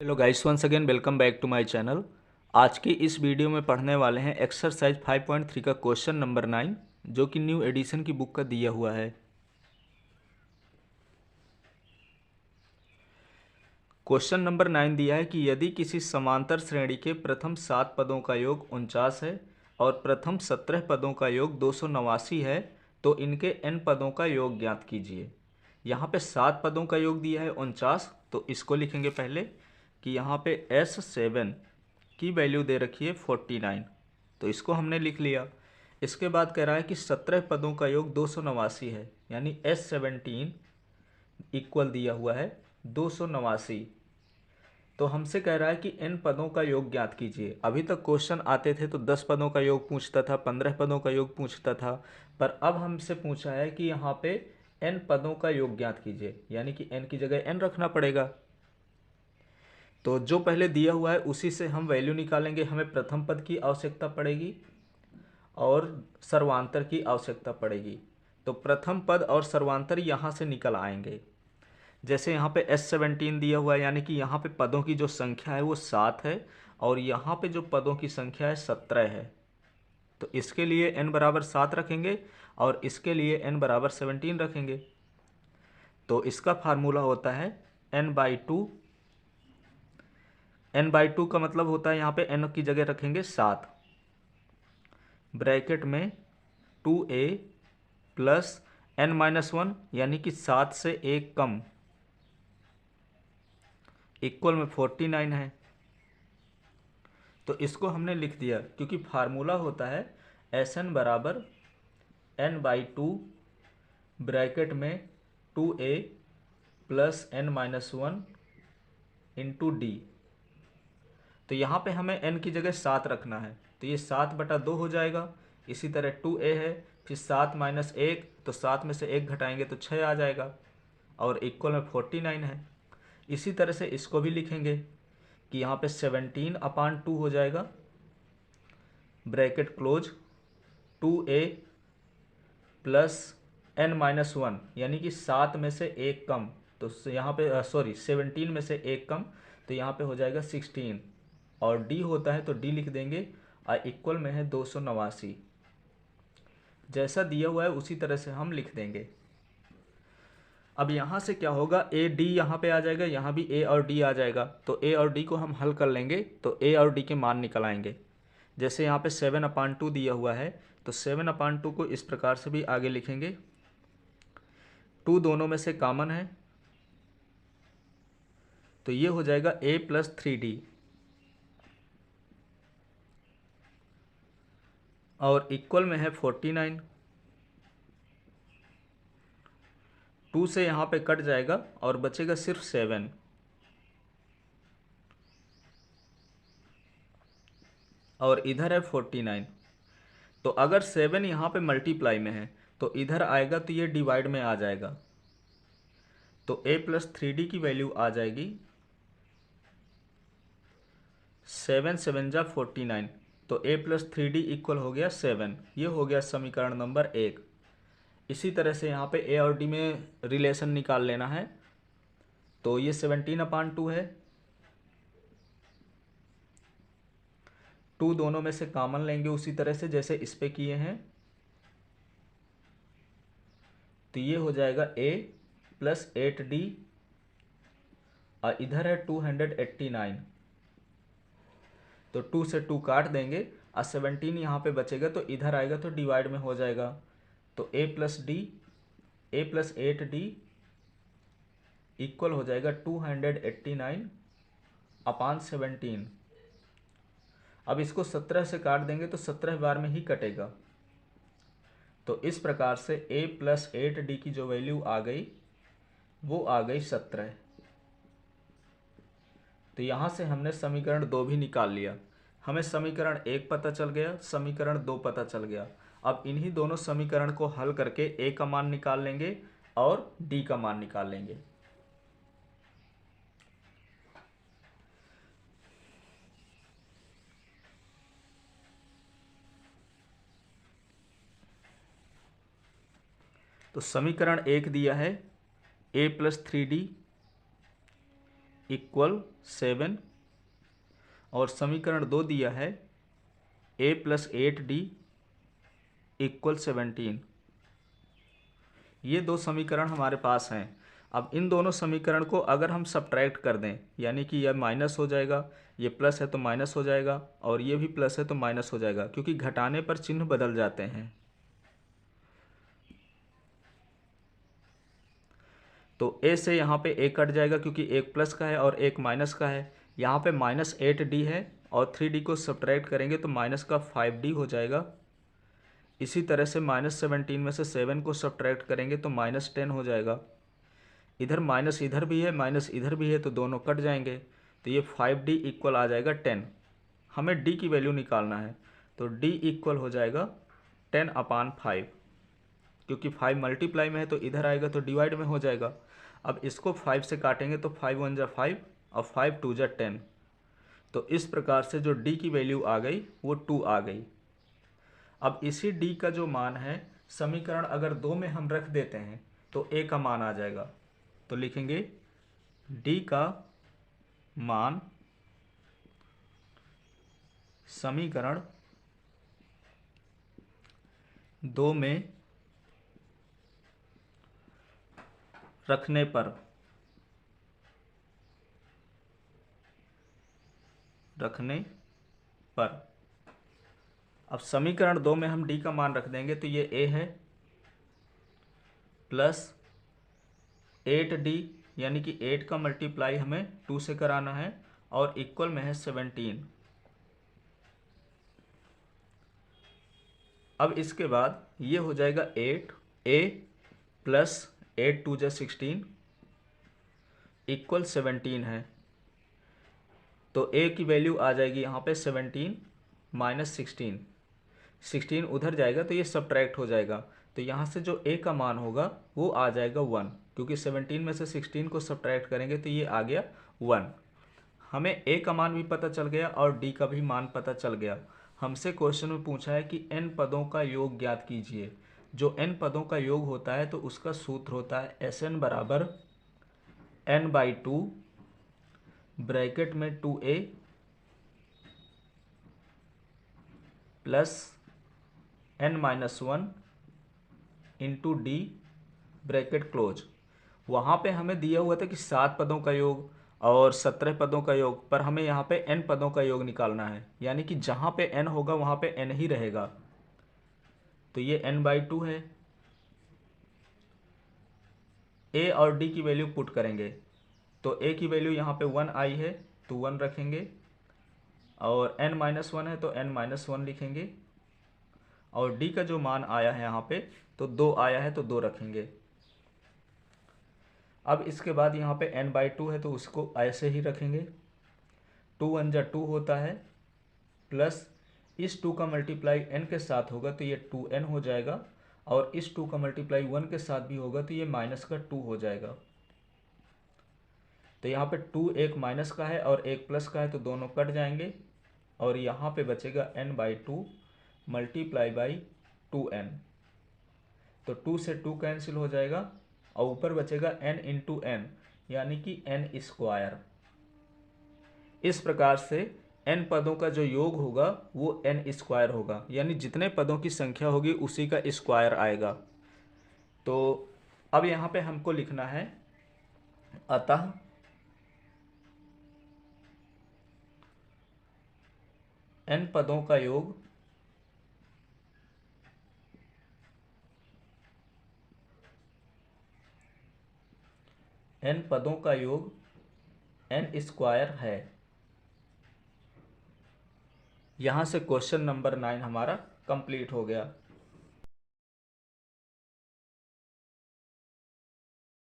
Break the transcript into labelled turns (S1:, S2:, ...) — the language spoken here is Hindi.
S1: Hello guys, once again welcome back to my channel. आज की इस वीडियो में पढ़ने वाले हैं एक्सरसाइज 5.3 का क्वेश्चन नंबर 9, जो कि न्यू एडिशन की बुक का दिया हुआ है। क्वेश्चन नंबर 9 दिया है कि यदि किसी समांतर श्रेणी के प्रथम 7 पदों का योग 49 है और प्रथम 17 पदों का योग 289 है, तो इनके n पदों का योग ज्ञात कीजिए। यहाँ पे 7 पदों का योग दिया है 49, तो इसको लिखेंगे पहले कि यहाँ पे S7 की वैल्यू दे रखी है 49, तो इसको हमने लिख लिया। इसके बाद कह रहा है कि 17 पदों का योग 289 है, यानी S17 इक्वल दिया हुआ है 289। तो हमसे कह रहा है कि n पदों का योग ज्ञात कीजिए। अभी तक क्वेश्चन आते थे तो 10 पदों का योग पूछता था, 15 पदों का योग पूछता था, पर अब हमसे पूछा है कि यहाँ पे n पदों का योग ज्ञात कीजिए, यानी कि n की जगह n रखना पड़ेगा। तो जो पहले दिया हुआ है उसी से हम वैल्यू निकालेंगे। हमें प्रथम पद की आवश्यकता पड़ेगी और सर्वांतर की आवश्यकता पड़ेगी। तो प्रथम पद और सर्वांतर यहाँ से निकल आएंगे। जैसे यहाँ पे S17 दिया हुआ है, यानी कि यहाँ पे पदों की जो संख्या है वो 7 है और यहाँ पे जो पदों की संख्या है 17 है। तो इसके लिए n बराबर 7 रखेंगे और इसके लिए n बराबर 17 रखेंगे। तो इसका फार्मूला होता है n/2। n/2 का मतलब होता है यहाँ पे n की जगह रखेंगे 7, ब्रैकेट में 2a प्लस n-1, यानी कि 7 से 1 कम, इक्वल में 49 है। तो इसको हमने लिख दिया, क्योंकि फार्मूला होता है Sn बराबर n/2 ब्रैकेट में 2a plus n-1 into D. तो यहाँ पे हमें n की जगह 7 रखना है, तो ये 7/2 हो जाएगा। इसी तरह 2a है, फिर 7 माइनस 1, तो 7 में से 1 घटाएंगे तो 6 आ जाएगा और इक्वल में 49 है। इसी तरह से इसको भी लिखेंगे कि यहाँ पे 17/2 हो जाएगा, bracket close, 2a plus n-1, यानी कि 7 में से 1 कम, तो यहाँ पे 17 में से 1 कम, तो यहाँ पे हो जाएगा 16 और d होता है तो d लिख देंगे और इक्वल में है 289। जैसा दिया हुआ है उसी तरह से हम लिख देंगे। अब यहाँ से क्या होगा, a d यहाँ पे आ जाएगा, यहाँ भी a और d आ जाएगा, तो a और d को हम हल कर लेंगे तो a और d के मान निकल आएंगे। जैसे यहाँ पे 7/2 दिया हुआ है, तो 7/2 को इस प्रकार से भी आगे लिखेंगे। 2 दोनों में से कॉमन है, तो ये हो जाएगा a प्लस 3d और इक्वल में है 49। 2 से यहाँ पे कट जाएगा और बचेगा सिर्फ 7 और इधर है 49। तो अगर 7 यहाँ पे मल्टीप्लाई में है तो इधर आएगा तो ये डिवाइड में आ जाएगा, तो a प्लस 3d की वैल्यू आ जाएगी 7×7=49, तो a प्लस 3d इक्वल हो गया 7। ये हो गया समीकरण नंबर 1। इसी तरह से यहाँ पे a और d में रिलेशन निकाल लेना है, तो ये 17/2 है, 2 दोनों में से कॉमन लेंगे उसी तरह से जैसे इस पे किए हैं, तो ये हो जाएगा a प्लस 8d और इधर है 289, तो 2 से 2 काट देंगे और 17 यहाँ पे बचेगा, तो इधर आएगा तो डिवाइड में हो जाएगा, तो a प्लस 8d इक्वल हो जाएगा 289/17। अब इसको 17 से काट देंगे तो 17 बार में ही कटेगा, तो इस प्रकार से a प्लस 8d की जो वैल्यू आ गई वो आ गई 17। तो यहाँ से हमने समीकरण 2 भी निकाल लिया। हमें समीकरण 1 पता चल गया, समीकरण 2 पता चल गया। अब इन्हीं दोनों समीकरण को हल करके a का मान निकाल लेंगे और d का मान निकाल लेंगे। तो समीकरण 1 दिया है a प्लस 3d इक्वल 7 और समीकरण 2 दिया है a + 8d इक्वल 17। ये दो समीकरण हमारे पास हैं। अब इन दोनों समीकरण को अगर हम सब्ट्रैक्ट कर दें, यानी कि यह माइनस हो जाएगा, ये प्लस है तो माइनस हो जाएगा, और ये भी प्लस है तो माइनस हो जाएगा, क्योंकि घटाने पर चिन्ह बदल जाते हैं। तो a से यहाँ पे a कट जाएगा, क्योंकि एक प्लस का है और एक माइनस का है। यहाँ पे -8d है और 3d को सब्ट्रैक्ट करेंगे तो माइनस का 5d हो जाएगा। इसी तरह से -17 में से 7 को सब्ट्रैक्ट करेंगे तो -10 हो जाएगा। इधर माइनस इधर भी है, माइनस इधर भी है, तो दोनों कट जाएंगे, तो ये 5d इक्वल आ जाएगा 10। हमें d की वैल्यू निकालना है, तो d इक्वल हो जाएगा 10/5, क्योंकि 5 मल्टीप्लाई में है तो इधर आएगा तो डिवाइड में हो जाएगा। अब इसको 5 से काटेंगे तो 5 × 1 = 5 और 5 × 2 = 10। तो इस प्रकार से जो d की वैल्यू आ गई वो 2 आ गई। अब इसी d का जो मान है, समीकरण अगर 2 में हम रख देते हैं तो a का मान आ जाएगा। तो लिखेंगे d का मान समीकरण 2 में रखने पर अब समीकरण 2 में हम d का मान रख देंगे तो ये a है प्लस 8d, यानी कि 8 का मल्टीप्लाई हमें 2 से कराना है और इक्वल में है 17। अब इसके बाद ये हो जाएगा 8a प्लस 8 × 2 = 16 इक्वल 17 है। तो a की वैल्यू आ जाएगी यहाँ पे 17 - 16। 16 उधर जाएगा तो ये सब्ट्रैक्ट हो जाएगा, तो यहाँ से जो a का मान होगा वो आ जाएगा 1, क्योंकि 17 में से 16 को सब्ट्रैक्ट करेंगे तो ये आ गया 1। हमें a का मान भी पता चल गया और d का भी मान पता चल गया। हमसे क्वेश्चन में पूछा है कि n पदों का योग ज्ञात कीजिए। जो n पदों का योग होता है तो उसका सूत्र होता है Sn = n/2 ब्रैकेट में 2a plus n-1 into d bracket close. वहाँ पे हमें दिया हुआ था कि 7 पदों का योग और 17 पदों का योग, पर हमें यहाँ पे n पदों का योग निकालना है, यानी कि जहाँ पे n होगा वहाँ पे n ही रहेगा। तो ये n/2 है। a और d की वैल्यू पुट करेंगे, तो a की वैल्यू यहाँ पे 1 आई है तो 1 रखेंगे, और n-1 है तो n-1 लिखेंगे, और d का जो मान आया है यहाँ पे तो 2 आया है तो 2 रखेंगे। अब इसके बाद यहाँ पे n/2 है तो उसको ऐसे ही रखेंगे। 2 × 1 = 2 होता है, प्लस इस 2 का मल्टीप्लाई n के साथ होगा तो ये 2n हो जाएगा, और इस 2 का मल्टीप्लाई 1 के साथ भी होगा तो ये माइनस का 2 हो जाएगा। तो यहाँ पे 2 एक माइनस का है और एक प्लस का है तो दोनों कट जाएंगे, और यहाँ पे बचेगा n/2 मल्टीप्लाई बाई 2n। तो 2 से 2 कैंसिल हो जाएगा और ऊपर बचेगा n × n, यानी कि n²। इस प्रकार से n पदों का जो योग होगा वो n² होगा, यानी जितने पदों की संख्या होगी उसी का स्क्वायर आएगा। तो अब यहाँ पे हमको लिखना है अतः n पदों का योग n² है। यहाँ से क्वेश्चन नंबर 9 हमारा कंप्लीट हो गया।